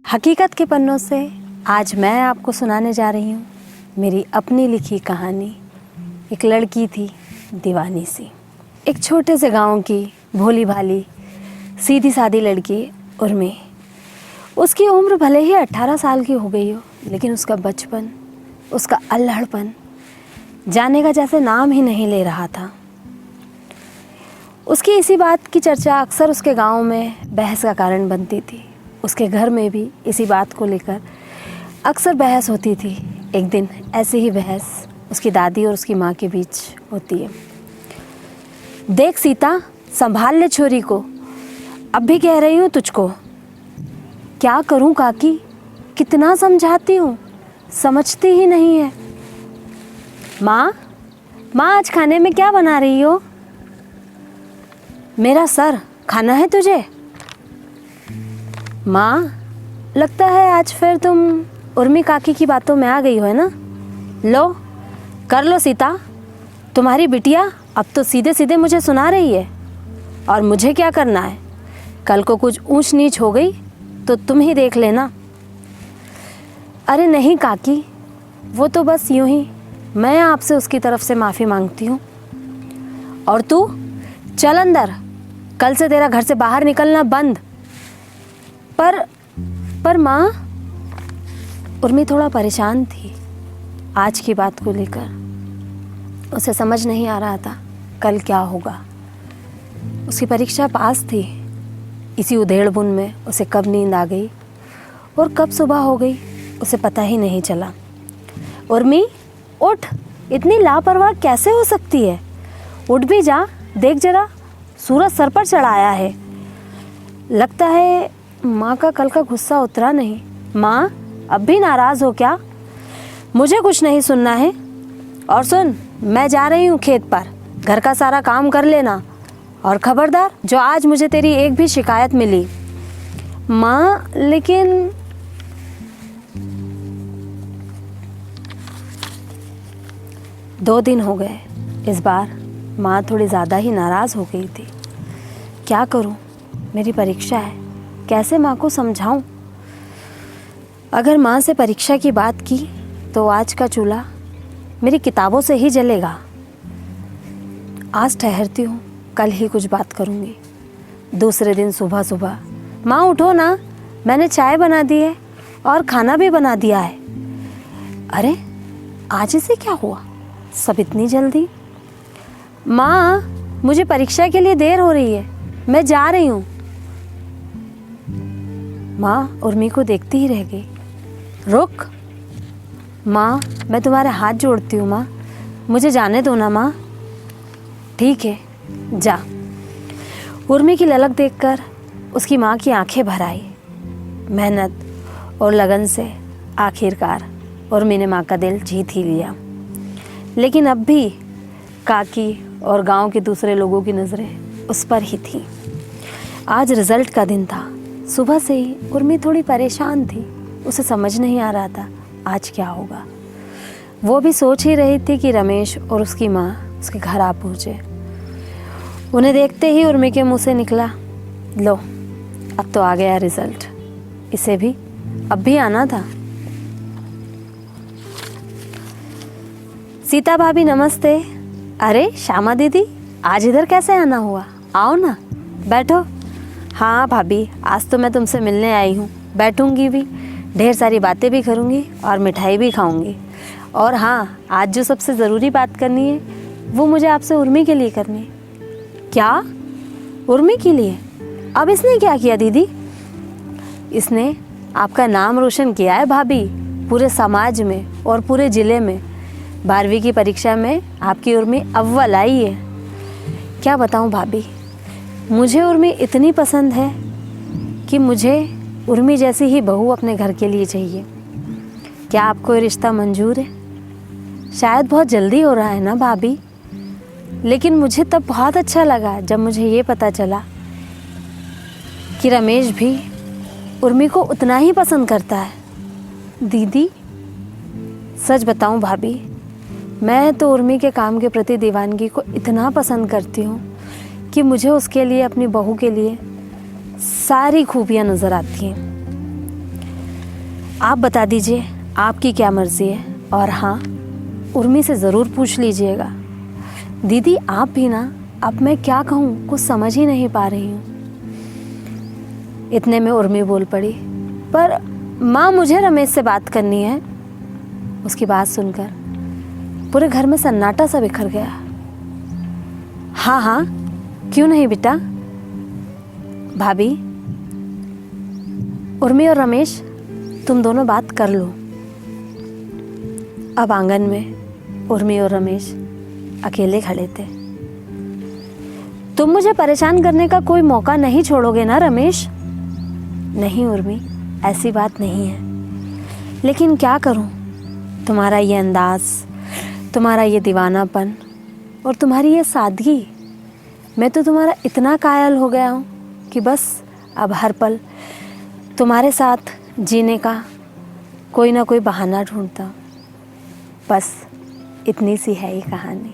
हकीकत के पन्नों से आज मैं आपको सुनाने जा रही हूँ मेरी अपनी लिखी कहानी। एक लड़की थी दीवानी सी। एक छोटे से गांव की भोली भाली सीधी सादी लड़की उर्मी। उसकी उम्र भले ही 18 साल की हो गई हो, लेकिन उसका बचपन, उसका अल्हड़पन जाने का जैसे नाम ही नहीं ले रहा था। उसकी इसी बात की चर्चा अक्सर उसके गांव में बहस का कारण बनती थी। उसके घर में भी इसी बात को लेकर अक्सर बहस होती थी। एक दिन ऐसी ही बहस उसकी दादी और उसकी माँ के बीच होती है। देख सीता, संभाल ले छोरी को, अब भी कह रही हूँ तुझको। क्या करूँ काकी, कितना समझाती हूँ, समझती ही नहीं है। माँ, आज खाने में क्या बना रही हो? मेरा सर खाना है तुझे? माँ, लगता है आज फिर तुम उर्मी काकी की बातों में आ गई हो, है ना? लो, कर लो सीता, तुम्हारी बिटिया अब तो सीधे सीधे मुझे सुना रही है। और मुझे क्या करना है? कल को कुछ ऊंच नीच हो गई तो तुम ही देख लेना। अरे नहीं काकी, वो तो बस यूं ही, मैं आपसे उसकी तरफ से माफ़ी मांगती हूँ। और तू चल अंदर, कल से तेरा घर से बाहर निकलना बंद। पर माँ, उर्मी थोड़ा परेशान थी आज की बात को लेकर। उसे समझ नहीं आ रहा था कल क्या होगा। उसकी परीक्षा पास थी। इसी उधेड़-बुन में उसे कब नींद आ गई और कब सुबह हो गई उसे पता ही नहीं चला। उर्मी, उठ, इतनी लापरवाह कैसे हो सकती है? उठ भी जा, देख जरा, सूरज सर पर चढ़ाया है। लगता है माँ का कल का गुस्सा उतरा नहीं। माँ, अब भी नाराज़ हो क्या? मुझे कुछ नहीं सुनना है। और सुन, मैं जा रही हूँ खेत पर, घर का सारा काम कर लेना। और खबरदार, जो आज मुझे तेरी एक भी शिकायत मिली। माँ, लेकिन 2 दिन हो गए। इस बार माँ थोड़ी ज़्यादा ही नाराज़ हो गई थी। क्या करूँ, मेरी परीक्षा है, कैसे माँ को समझाऊं? अगर माँ से परीक्षा की बात की तो आज का चूल्हा मेरी किताबों से ही जलेगा। आज ठहरती हूँ, कल ही कुछ बात करूँगी। दूसरे दिन सुबह सुबह, माँ उठो ना, मैंने चाय बना दी है और खाना भी बना दिया है। अरे आज इसे क्या हुआ, सब इतनी जल्दी? माँ, मुझे परीक्षा के लिए देर हो रही है, मैं जा रही हूँ। माँ उर्मी को देखती ही रह गई। रुक माँ, मैं तुम्हारे हाथ जोड़ती हूँ माँ, मुझे जाने दो ना माँ। ठीक है, जा। उर्मी की ललक देखकर उसकी माँ की आंखें भर आई। मेहनत और लगन से आखिरकार उर्मी ने माँ का दिल जीत ही लिया। लेकिन अब भी काकी और गांव के दूसरे लोगों की नज़रें उस पर ही थी। आज रिजल्ट का दिन था। सुबह से ही उर्मी थोड़ी परेशान थी। उसे समझ नहीं आ रहा था आज क्या होगा। वो भी सोच ही रही थी कि रमेश और उसकी माँ उसके घर आ पहुँचे। उन्हें देखते ही उर्मी के मुंह से निकला, लो, अब तो आ गया रिजल्ट, इसे भी अब भी आना था। सीता भाभी नमस्ते। अरे श्यामा दीदी, आज इधर कैसे आना हुआ? आओ ना, बैठो। हाँ भाभी, आज तो मैं तुमसे मिलने आई हूँ, बैठूंगी भी, ढेर सारी बातें भी करूँगी और मिठाई भी खाऊंगी। और हाँ, आज जो सबसे ज़रूरी बात करनी है वो मुझे आपसे उर्मी के लिए करनी है। क्या? उर्मी के लिए? अब इसने क्या किया दीदी? इसने आपका नाम रोशन किया है भाभी, पूरे समाज में और पूरे ज़िले में। 12वीं की परीक्षा में आपकी उर्मी अव्वल आई है। क्या बताऊँ भाभी, मुझे उर्मी इतनी पसंद है कि मुझे उर्मी जैसी ही बहू अपने घर के लिए चाहिए। क्या आपको ये रिश्ता मंजूर है? शायद बहुत जल्दी हो रहा है ना भाभी, लेकिन मुझे तब बहुत अच्छा लगा जब मुझे ये पता चला कि रमेश भी उर्मी को उतना ही पसंद करता है। दीदी, सच बताऊं भाभी, मैं तो उर्मी के काम के प्रति दीवानगी को इतना पसंद करती हूँ कि कि मुझे उसके लिए, अपनी बहू के लिए सारी खूबियाँ नज़र आती हैं। आप बता दीजिए आपकी क्या मर्ज़ी है। और हाँ, उर्मी से ज़रूर पूछ लीजिएगा। दीदी आप भी ना, अब मैं क्या कहूँ कुछ समझ ही नहीं पा रही हूँ। इतने में उर्मी बोल पड़ी, पर माँ मुझे रमेश से बात करनी है। उसकी बात सुनकर पूरे घर में सन्नाटा सा बिखर गया। हाँ हाँ क्यों नहीं बेटा। भाभी, उर्मी और रमेश तुम दोनों बात कर लो। अब आंगन में उर्मी और रमेश अकेले खड़े थे। तुम मुझे परेशान करने का कोई मौका नहीं छोड़ोगे ना रमेश? नहीं उर्मी, ऐसी बात नहीं है, लेकिन क्या करूं, तुम्हारा ये अंदाज, तुम्हारा ये दीवानापन और तुम्हारी ये सादगी, मैं तो तुम्हारा इतना कायल हो गया हूं कि बस अब हर पल तुम्हारे साथ जीने का कोई ना कोई बहाना ढूंढता हूं। बस इतनी सी है ये कहानी।